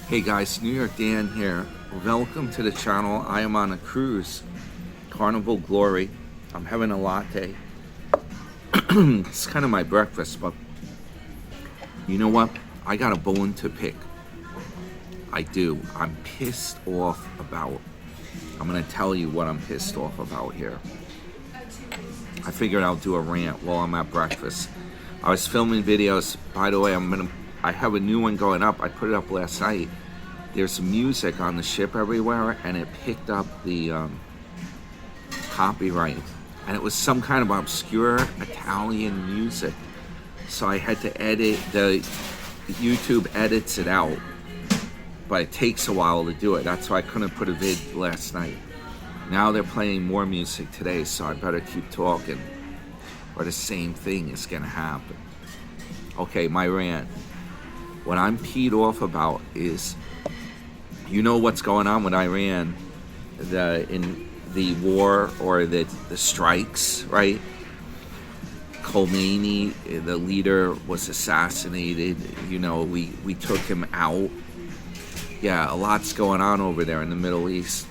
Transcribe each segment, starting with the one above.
Hey guys, New York Dan here. Welcome to the channel. I am on a cruise, Carnival Glory. I'm having a latte. It's kind of my breakfast, but you know what? I got a bone to pick. I do. I'm pissed off about. I'm going to tell you what I'm pissed off about here. I figured I'll do a rant while I'm at breakfast. I was filming videos. By the way, I have a new one going up. I put it up last night. There's music on the ship everywhere, and it picked up the copyright. And it was some kind of obscure Italian music. So I had to edit. The YouTube edits it out. But it takes a while to do it. That's why I couldn't put a vid last night. Now they're playing more music today, so I better keep talking, or the same thing is gonna happen. Okay, my rant. What I'm peed off about is, you know what's going on with Iran, in the war or the strikes, right? Khomeini, the leader, was assassinated. You know, we took him out. Yeah, a lot's going on over there in the Middle East.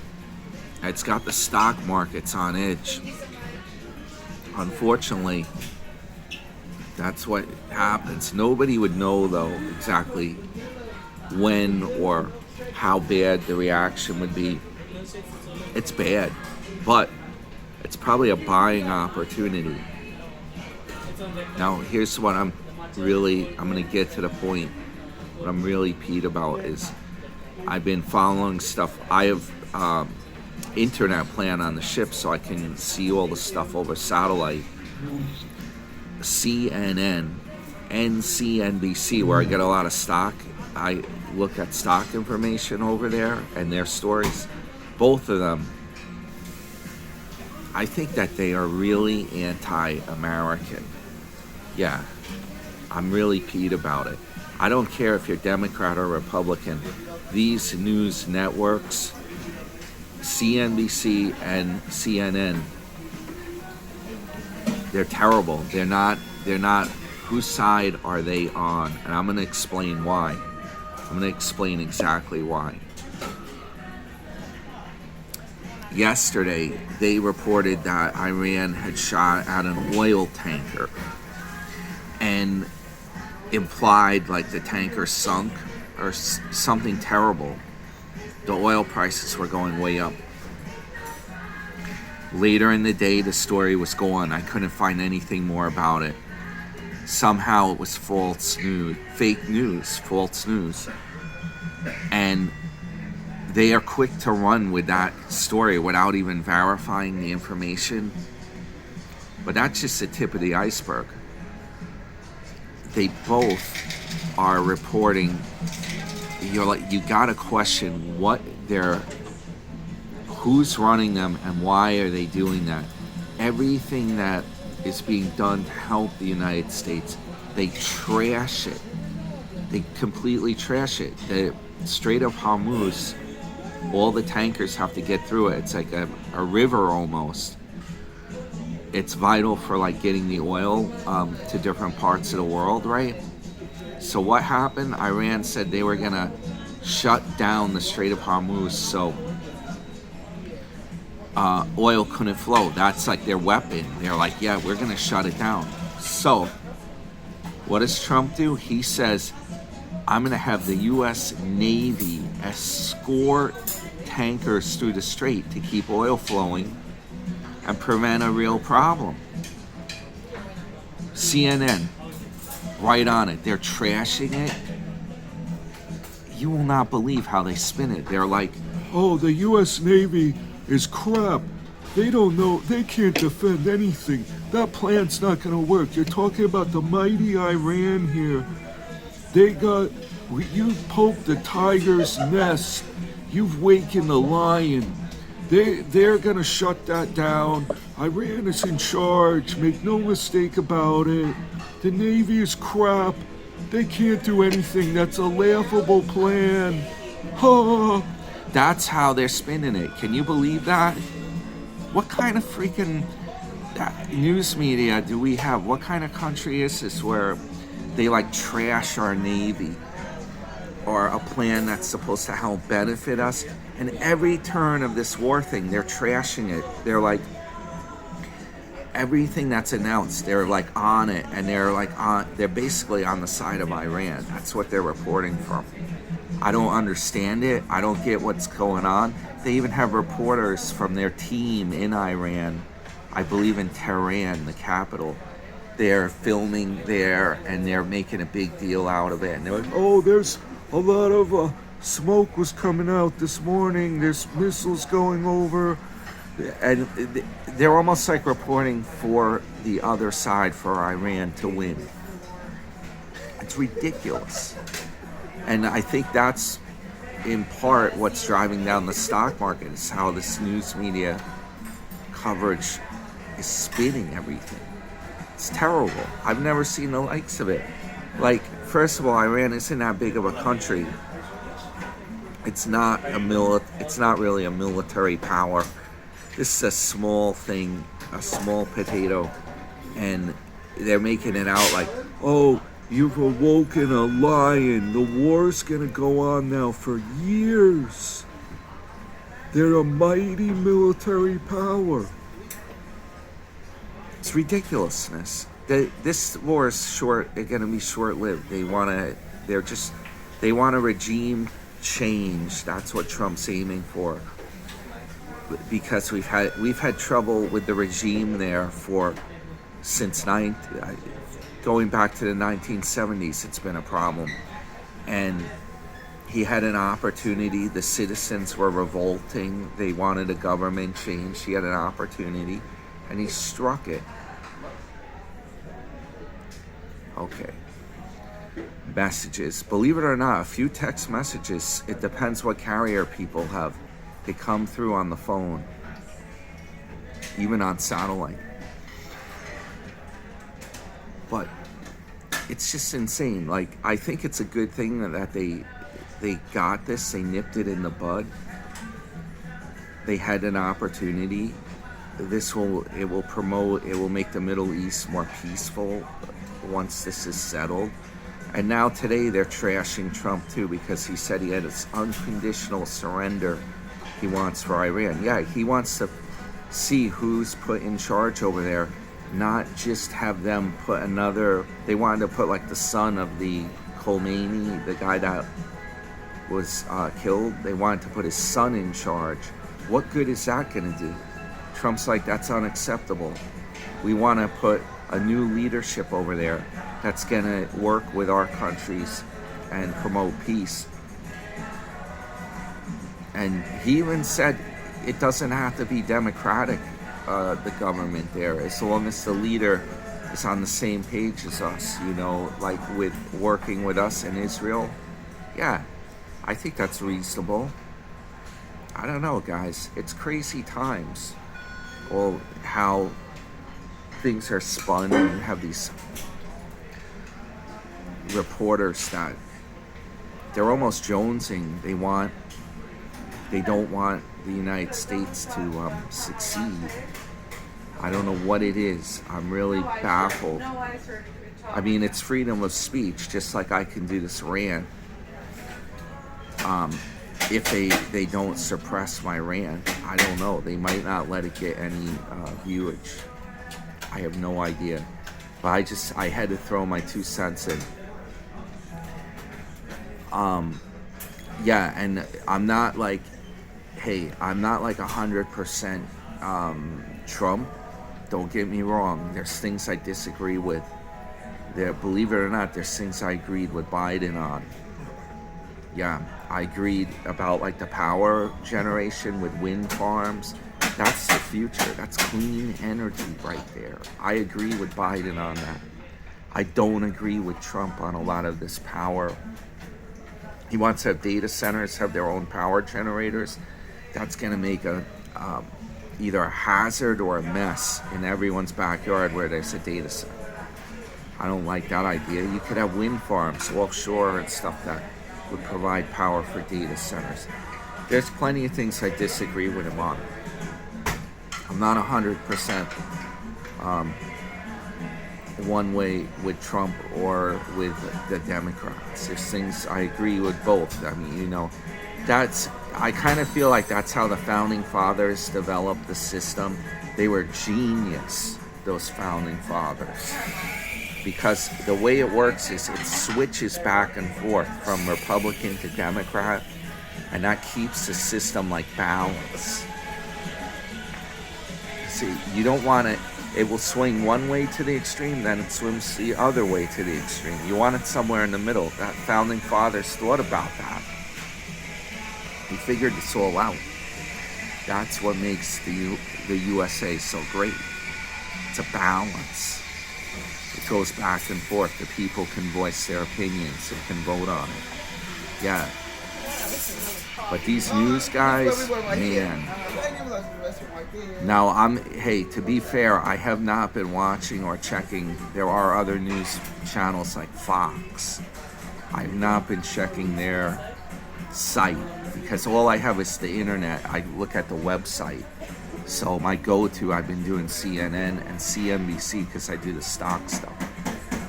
It's got the stock markets on edge. Unfortunately, that's what happens. Nobody would know, though, exactly when or how bad the reaction would be. It's bad, but it's probably a buying opportunity. Now, here's what I'm going to get to the point. What I'm really peed about is I've been following stuff. I have internet plan on the ship, so I can see all the stuff over satellite. CNN and CNBC, where I get a lot of stock. I look at stock information over there and their stories. Both of them, I think that they are really anti-American. Yeah, I'm really peed about it. I don't care if you're Democrat or Republican. These news networks, CNBC and CNN, they're terrible. They're not, whose side are they on? And I'm going to explain why. I'm going to explain exactly why. Yesterday, they reported that Iran had shot at an oil tanker and implied like the tanker sunk or something terrible. The oil prices were going way up. Later in the day, the story was gone. I couldn't find anything more about it. Somehow it was false news, fake news, false news. And they are quick to run with that story without even verifying the information. But that's just the tip of the iceberg. They both are reporting. You gotta question who's running them and why are they doing that. Everything that is being done to help the United States, they trash it. They completely trash it. The Strait of Hormuz, all the tankers have to get through it. It's like a river almost. It's vital for like getting the oil to different parts of the world, right? So what happened? Iran said they were gonna shut down the Strait of Hormuz so oil couldn't flow. That's like their weapon. They're like, yeah, we're gonna shut it down. So what does Trump do? He says, I'm gonna have the US Navy escort tankers through the strait to keep oil flowing and prevent a real problem. CNN, right on it. They're trashing it. You will not believe how they spin it. They're like, oh, the US Navy is crap. They don't know, they can't defend anything. That plan's not gonna work. You're talking about the mighty Iran here. You poked the tiger's nest. You've wakened the lion. They're gonna shut that down. Iran is in charge. Make no mistake about it. The Navy is crap. They can't do anything. That's a laughable plan. Ha! That's how they're spinning it. Can you believe that? What kind of freaking news media do we have? What kind of country is this where they like trash our Navy? or a plan that's supposed to help benefit us. And every turn of this war thing, they're trashing it. They're like, everything that's announced, they're like on it, and they're basically on the side of Iran. That's what they're reporting from. I don't understand it. I don't get what's going on. They even have reporters from their team in Iran, I believe in Tehran, the capital. They're filming there, and they're making a big deal out of it. And they're like, oh, there's a lot of smoke was coming out this morning. There's missiles going over. And they're almost like reporting for the other side, for Iran to win. It's ridiculous. And I think that's in part what's driving down the stock market, is how this news media coverage is spinning everything. It's terrible. I've never seen the likes of it. Like, first of all, Iran isn't that big of a country. It's not really a military power. This is a small thing, a small potato, and they're making it out like, oh, you've awoken a lion. The war's gonna go on now for years. They're a mighty military power. It's ridiculousness. This war is gonna be short-lived. They want a regime change. That's what Trump's aiming for. Because we've had trouble with the regime there since going back to the 1970s. It's been a problem, and he had an opportunity. The citizens were revolting. They wanted a government change. He had an opportunity, and he struck it. Okay. Messages. Believe it or not, a few text messages. It depends what carrier people have. They come through on the phone, even on satellite. But it's just insane. Like, I think it's a good thing that they got this. They nipped it in the bud. They had an opportunity. It will make the Middle East more peaceful once this is settled. And now today they're trashing Trump too, because he said he had this unconditional surrender he wants for Iran. Yeah, he wants to see who's put in charge over there, not just have them put they wanted to put like the son of the Khomeini, the guy that was killed. They wanted to put his son in charge. What good is that going to do? Trump's like, that's unacceptable. We want to put a new leadership over there that's going to work with our countries and promote peace. And he even said it doesn't have to be democratic, the government there, as long as the leader is on the same page as us, like with working with us in Israel. Yeah, I think that's reasonable. I don't know, guys. It's crazy times. Well, how things are spun, and you have these reporters that they're almost jonesing. They don't want the United States to succeed. I don't know what it is. I'm really baffled. I mean, it's freedom of speech, just like I can do this rant. If they don't suppress my rant, I don't know. They might not let it get any viewage. I have no idea. But I had to throw my 2 cents in. Yeah, and I'm not like 100% Trump. Don't get me wrong. There's things I disagree with. Believe it or not, there's things I agreed with Biden on. Yeah, I agreed about like the power generation with wind farms. That's the future. That's clean energy right there. I agree with Biden on that. I don't agree with Trump on a lot of this power. He wants to have data centers have their own power generators. That's going to make either a hazard or a mess in everyone's backyard where there's a data center. I don't like that idea. You could have wind farms offshore and stuff that would provide power for data centers. There's plenty of things I disagree with him on. I'm not 100% one way with Trump or with the Democrats. There's things I agree with both. I mean, you know, I kind of feel like that's how the founding fathers developed the system. They were genius, those founding fathers. Because the way it works is it switches back and forth from Republican to Democrat, and that keeps the system like balanced. See, you don't want it. It will swing one way to the extreme, then it swims the other way to the extreme. You want it somewhere in the middle. That founding fathers thought about that. He figured this all out. That's what makes the USA so great. It's a balance. It goes back and forth. The people can voice their opinions. They can vote on it. Yeah. But these news guys, man. Now, hey, to be fair, I have not been watching or checking. There are other news channels like Fox. I've not been checking their site because all I have is the internet. I look at the website. So my go-to, I've been doing CNN and CNBC because I do the stock stuff.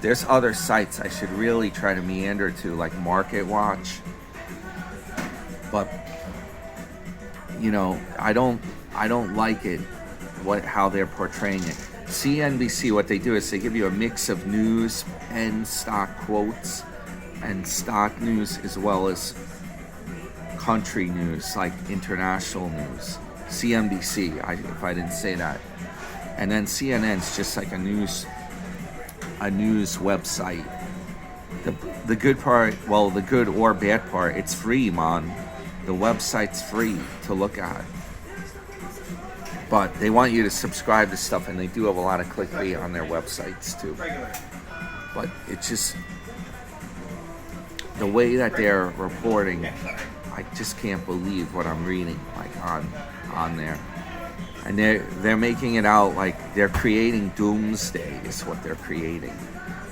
There's other sites I should really try to meander to, like Market Watch. But you know, I don't like it how they're portraying it. CNBC, what they do is they give you a mix of news and stock quotes and stock news as well as country news, like international news. CNBC, if I didn't say that. And then CNN's just like a news website. The good part, well, the good or bad part, it's free, man. The website's free to look at. But they want you to subscribe to stuff, and they do have a lot of clickbait on their websites too. But it's just the way that they're reporting, I just can't believe what I'm reading, like on there. And they're making it out like they're creating doomsday is what they're creating.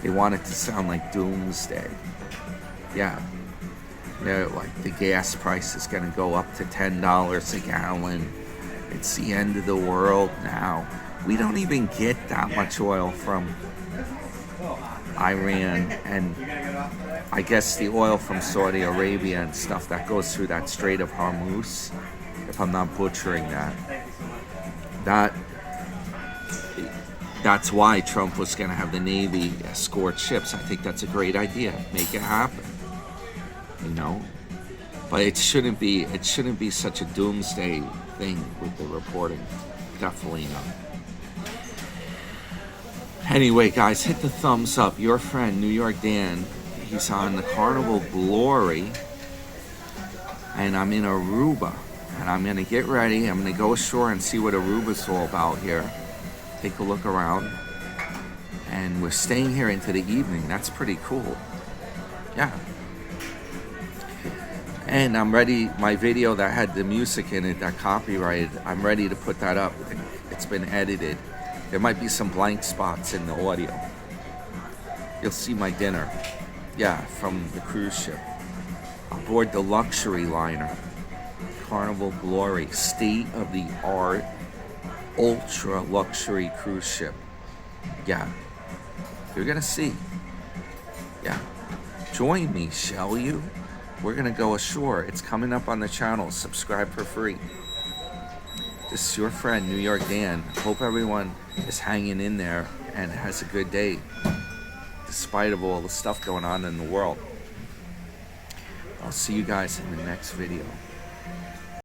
They want it to sound like doomsday. Yeah. They're like the gas price is going to go up to $10 a gallon. It's the end of the world now. We don't even get that much oil from Iran, and I guess the oil from Saudi Arabia and stuff that goes through that Strait of Hormuz, if I'm not butchering that's why Trump was going to have the Navy escort ships. I think that's a great idea. Make it happen. You know, but it shouldn't be such a doomsday thing with the reporting. Definitely not. Anyway, guys, hit the thumbs up. Your friend New York Dan, he's on the Carnival Glory, and I'm in Aruba, and I'm gonna get ready. I'm gonna go ashore and see what Aruba's all about here. Take a look around, and we're staying here into the evening. That's pretty cool. Yeah. And I'm ready, my video that had the music in it, that copyrighted, I'm ready to put that up. It's been edited. There might be some blank spots in the audio. You'll see my dinner. Yeah, from the cruise ship. Aboard the luxury liner. Carnival Glory, state-of-the-art, ultra-luxury cruise ship. Yeah, you're gonna see. Yeah, join me, shall you? We're gonna go ashore. It's coming up on the channel. Subscribe for free. This is your friend, New York Dan. Hope everyone is hanging in there and has a good day, despite of all the stuff going on in the world. I'll see you guys in the next video.